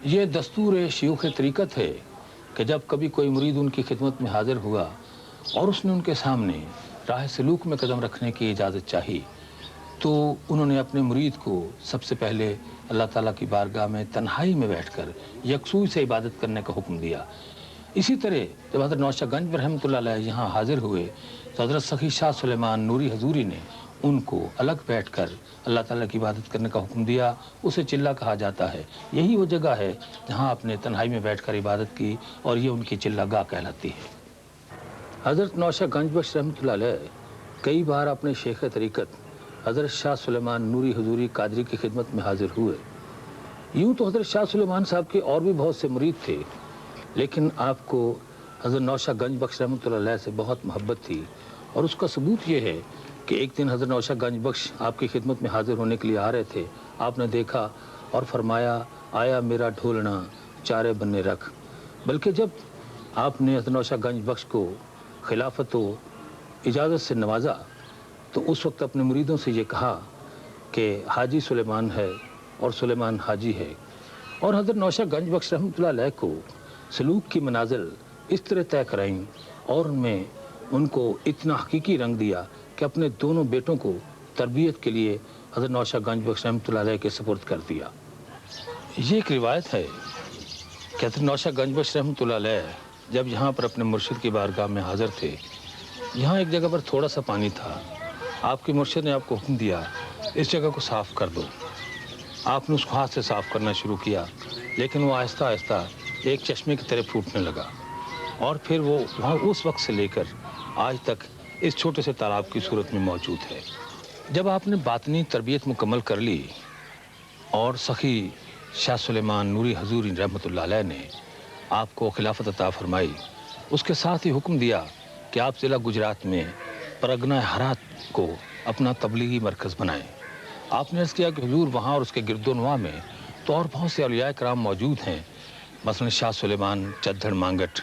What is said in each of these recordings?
ये दस्तूर शयूख़ तरीक़त है कि जब कभी कोई मुरीद उनकी खिदमत में हाज़िर हुआ और उसने उनके सामने राह सलूक में कदम रखने की इजाज़त चाही, तो उन्होंने अपने मुरीद को सबसे पहले अल्लाह ताला की बारगाह में तन्हाई में बैठकर यकसूई से इबादत करने का हुक्म दिया। इसी तरह जब हज़रत नौशाह गंज रहमतुल्लाह अलैह यहाँ हाज़िर हुए तो हज़रत सखी शाह सुलेमान नूरी हजूरी ने उनको अलग बैठकर अल्लाह ताला की इबादत करने का हुक्म दिया। उसे चिल्ला कहा जाता है। यही वो जगह है जहाँ आपने तन्हाई में बैठकर इबादत की और ये उनकी चिल्लागाह कहलाती है। हज़रत नौशाह गंज बख्श रहमतुल्लाह अलैह कई बार अपने शेख तरीक़त हज़रत शाह सुलेमान नूरी हजूरी कादरी की खिदमत में हाज़िर हुए। यूँ तो हज़रत शाह सुलेमान साहब के और भी बहुत से मुरीद थे, लेकिन आपको हज़रत नौशाह गंज बख्श रहमतुल्लाह अलैह से बहुत मोहब्बत थी और उसका सबूत ये है कि एक दिन हज़रत नौशाह गंज बख्श आपकी खिदमत में हाज़िर होने के लिए आ रहे थे। आपने देखा और फरमाया, आया मेरा ढोलना चारे बन्ने रख। बल्कि जब आपने हज़रत नौशाह गंज बख्श को खिलाफत व इजाज़त से नवाजा तो उस वक्त अपने मुरीदों से ये कहा कि हाजी सुलेमान है और सुलेमान हाजी है। और हज़रत नौशाह गंज बख्श रहमतुल्लाह अलैह को सलूक की मनाजिल इस तरह तय कराईं और उनमें उनको इतना हकीकी रंग दिया कि अपने दोनों बेटों को तरबियत के लिए हज़रत नौशाह गंज बख्श रहमतुल्लाह अलैह के सुपुर्द कर दिया। ये एक रिवायत है कि हज़रत नौशाह गंज बख्श रहमतुल्लाह अलैह जब यहाँ पर अपने मुर्शिद की बारगाह में हाज़िर थे, यहाँ एक जगह पर थोड़ा सा पानी था। आपके मुर्शिद ने आपको हुक्म दिया, इस जगह को साफ़ कर दो। आपने उसको हाथ से साफ़ करना शुरू किया, लेकिन वो आहिस्ता आहिस्ता एक चश्मे की तरह फूटने लगा और फिर वो वहाँ उस वक्त से लेकर आज तक इस छोटे से तालाब की सूरत में मौजूद है। जब आपने बातनी तरबियत मुकम्मल कर ली और सखी शाह सुलेमान नूरी हजूरी रहमतुल्लाह अलैह ने आपको खिलाफत अता फरमाई, उसके साथ ही हुक्म दिया कि आप ज़िला गुजरात में परगना हरात को अपना तबलीगी मरकज़ बनाएं। आपने अर्ज़ किया कि हुजूर वहाँ और उसके गिरदोनवा में तो और बहुत से औलिया कराम मौजूद हैं, मसलन शाह सुलेमान चद्दड़ मांगट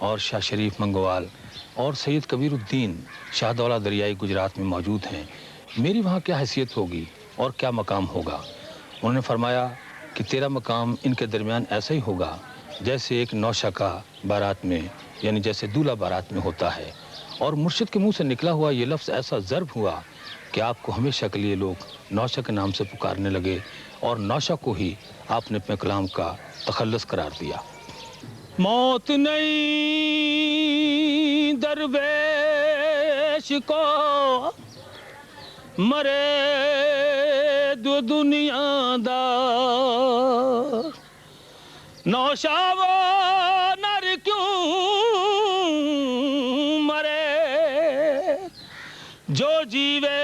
और शाह शरीफ मंगवाल और सैयद कबीरुद्दीन शाहदौला दरियाई गुजरात में मौजूद हैं। मेरी वहाँ क्या हैसियत होगी और क्या मकाम होगा? उन्होंने फरमाया कि तेरा मकाम इनके दरमियान ऐसा ही होगा जैसे एक नौशा का बारात में, यानी जैसे दूल्हा बारात में होता है। और मुर्शिद के मुंह से निकला हुआ ये लफ्ज़ ऐसा ज़र्ब हुआ कि आपको हमेशा के लिए लोग नौशा के नाम से पुकारने लगे और नौशा को ही आपने अपने कलाम का तखल्लुस करार दिया। मौत नहीं दरवेश को मरे दो दुनियादार, नौशा वो नर क्यों मरे जो जीवे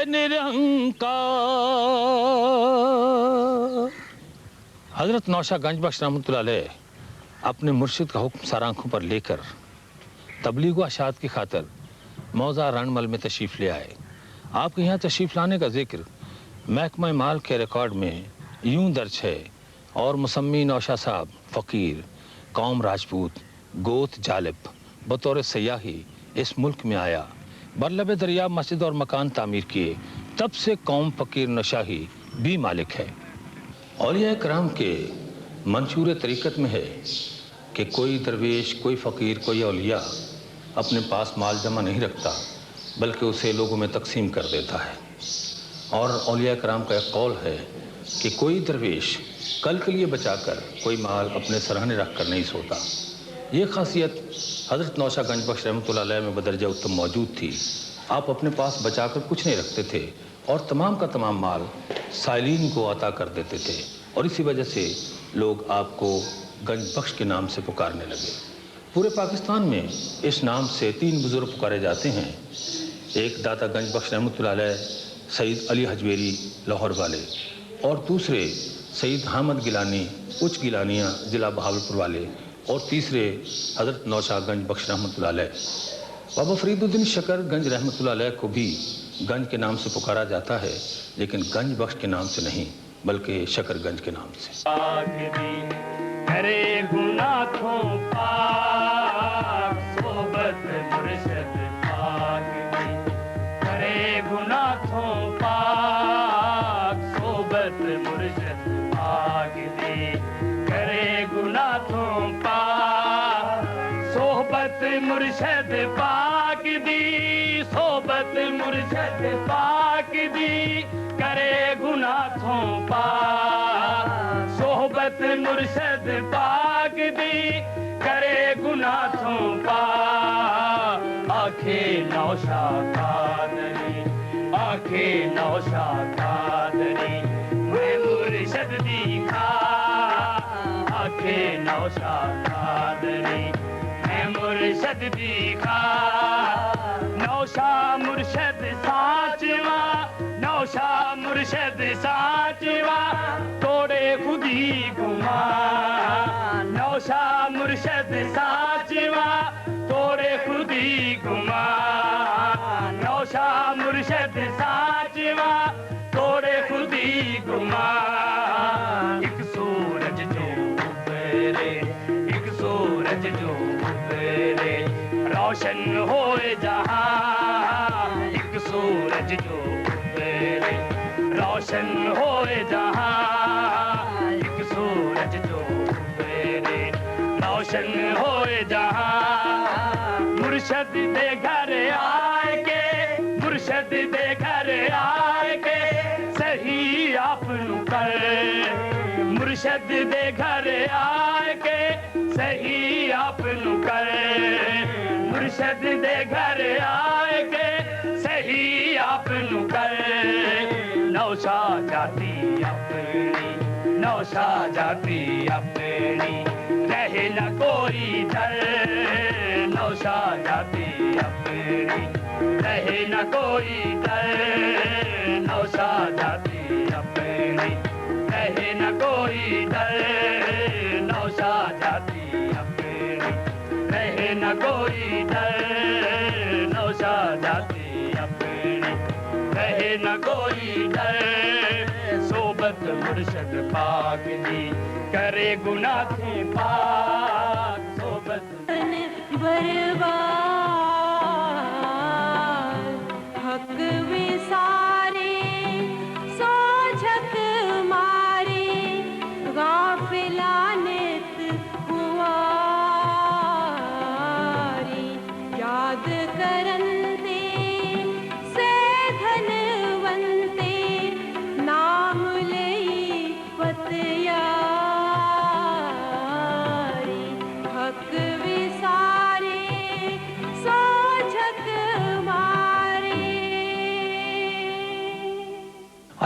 निरंकार। हज़रत नौशाह गंज बख्श रहमतुल्लाह अलैह अपने मुर्शिद का हुक्म सर आँखों पर लेकर तबलीग व अशात की खातर मौज़ा रणमल में तशरीफ़ ले आए। आपके यहाँ तशरीफ़ लाने का जिक्र महकमा माल के रिकॉर्ड में यूँ दर्ज है, और मुसम्मी नौशाह साहब फ़कीर कौम राजपूत गोत जालिब बतौर सयाही इस मुल्क में आया, बरलब दरिया मस्जिद और मकान तामीर किए, तब से कौम फ़कीर नौशाही भी मालिक है। औलिया कराम के मंशूर तरीक़त में है कि कोई दरवेश, कोई फ़कीर, कोई औलिया अपने पास माल जमा नहीं रखता, बल्कि उसे लोगों में तकसीम कर देता है। और औलिया कराम का एक कौल है कि कोई दरवेश कल के लिए बचाकर कोई माल अपने सरहाने रख कर नहीं सोता। ये खासियत हज़रत नौशाह गंज बख्श रहमतुल्लाह अलैह में बदरजा उत्तम मौजूद थी। आप अपने पास बचाकर कुछ नहीं रखते थे और तमाम का तमाम माल साइलीन को अता कर देते थे, और इसी वजह से लोग आपको गंज बख्श के नाम से पुकारने लगे। पूरे पाकिस्तान में इस नाम से 3 बुज़ुर्ग पुकारे जाते हैं। एक दाता गंज बख्श रहमतुल्लाह अलैह सईद अली हजवेरी लाहौर वाले, और दूसरे सईद हामिद गिलानी उच्च गिलानिया ज़िला बहावलपुर वाले, और तीसरे हज़रत नौशाह गंज बख्श रहमतुल्लाह अलैह। बाबा फरीदुद्दीन शकर गंज रहमतुल्लाह अलैह को भी गंज के नाम से पुकारा जाता है, लेकिन गंज बख्श के नाम से नहीं, बल्कि शकरगंज के नाम से। गुनाहों पा सोहबत मुर्शद पाक दी सोहबत मुर्शद पाक दी करे गुनाहों पा सोहबत मुर्शद पाक दी करे गुनाहों पा आखे नौशा कादरी आखे नौशा कादरी मैं मुर्शद दिखा आखे नौशा कादरी मैं मुर्शद दिखा नौशा मुर्शद साचवा नौशा मुर्शद साचवा तोड़े खुदी गुमा नौशा मुर्शद साचवा तोड़े खुदी गुमा नौशा मुर्शद साचवा तोड़े खुदी गुमा एक सूरज जो उबरे एक सूरज जो उबरे रोशन होए जहां एक सूरज जो उबरे रोशन होए जहां एक सूरज जो उबरे रोशन होए जहां मुर्शद दे घर आए के मुर्शद दे घर आए के सही आपनु कर मुर्शद दे घर आए के सही आपनु कर मुर्शद दे घर आए के सही आपनु कर नौशा जाती अपनी नौशा जाती अपनी रहे न कोई डर नौशा जाती अपनी रहे न कोई डर नौशा जाती अपनी रहे न कोई डर नौशा जाती अपनी रहे न कोई डर नौशा जाती अपनी रहे न कोई डर सोबत मुर्शद पाक दी करे गुनाहें पाक सोबत बर्बाद हक विसारे सोझक मारे गाफिलानित हुआरी याद करन दे से धनवंते नाम लई पतयारी हक विसारे सोझक मारे।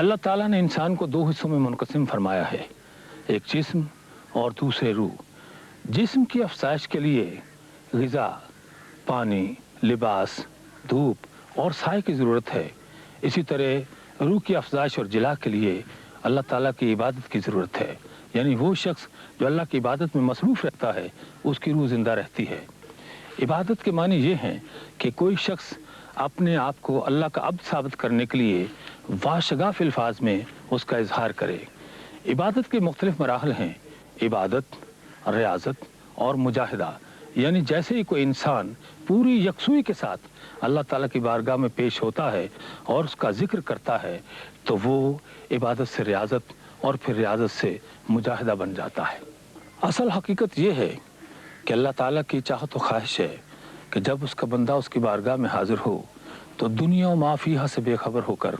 अल्लाह ताला ने इंसान को दो हिस्सों में मुनक़सिम फरमाया है, एक जिस्म और दूसरे रूह। जिस्म की अफज़ाइश के लिए ग़िज़ा, पानी, लिबास, धूप और साए की ज़रूरत है। इसी तरह रूह की अफज़ाइश और जिला के लिए अल्लाह ताला की इबादत की ज़रूरत है। यानी वो शख्स जो अल्लाह की इबादत में मसरूफ़ रहता है उसकी रूह ज़िंदा रहती है। इबादत के मानी ये हैं कि कोई शख्स अपने आप को अल्लाह का अब्द साबित करने के लिए वाशगाफ अल्फाज में उसका इजहार करे। इबादत के मुख्तलिफ मराहल हैं, इबादत, रियाज़त और मुजाहिदा। यानी जैसे ही कोई इंसान पूरी यकसुई के साथ अल्लाह ताला की बारगाह में पेश होता है और उसका जिक्र करता है तो वो इबादत से रियाज़त और फिर रियाज़त से मुजाहिदा बन जाता है। असल हकीकत ये है कि अल्लाह ताला की चाहत व ख्वाहिश है कि जब उसका बंदा उसकी बारगाह में हाजिर हो तो दुनिया व माफ़ीहा से बेखबर होकर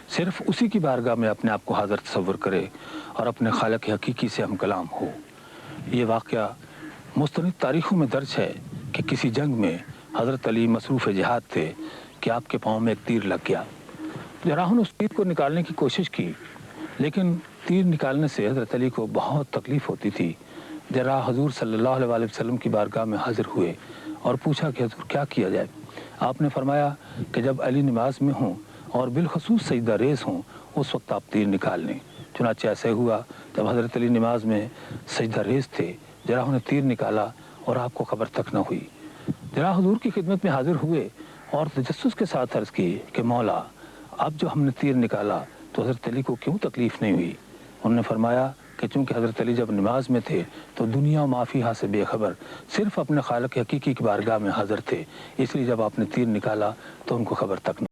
सिर्फ उसी की बारगाह में अपने आप को हाजिर तस्वर करे और अपने खालिक हकीकी से हम कलाम हो। ये वाक़या मुस्तनिद तारीख़ों में दर्ज है कि किसी जंग में हज़रत अली मसरूफ़ जिहाद थे कि आपके पाँव में एक तीर लग गया। जराहों ने उस तीर को निकालने की कोशिश की, लेकिन तीर निकालने से हज़रत अली को बहुत तकलीफ़ होती थी। जरा हजूर सल्लल्लाहु अलैहि वसल्लम की बारगाह में हाजिर हुए और पूछा कि हजूर क्या किया जाए। आपने फरमाया कि जब अली नमाज में हों और बिलखसूस सजदा रेज़ हों उस वक्त आप तीर निकाल लें। चुनांचे ऐसे हुआ, तब हज़रत अली नमाज में सजदा रेज़ थे। जराहों ने तीर निकाला और आपको खबर तक न हुई। जरा हजूर की खिदमत में हाजिर हुए और तजस्सुस के साथ अर्ज़ की कि मौला, अब जो हमने तीर निकाला तो हज़रत अली को क्यों तकलीफ़ नहीं हुई। उन्होंने फरमाया कि चूँकि हज़रत अली जब नमाज में थे तो दुनिया व माफ़ीहा से बेखबर सिर्फ़ अपने खालिक हकीकी की बारगाह में हाज़िर थे, इसलिए जब आपने तीर निकाला तो उनको खबर तक न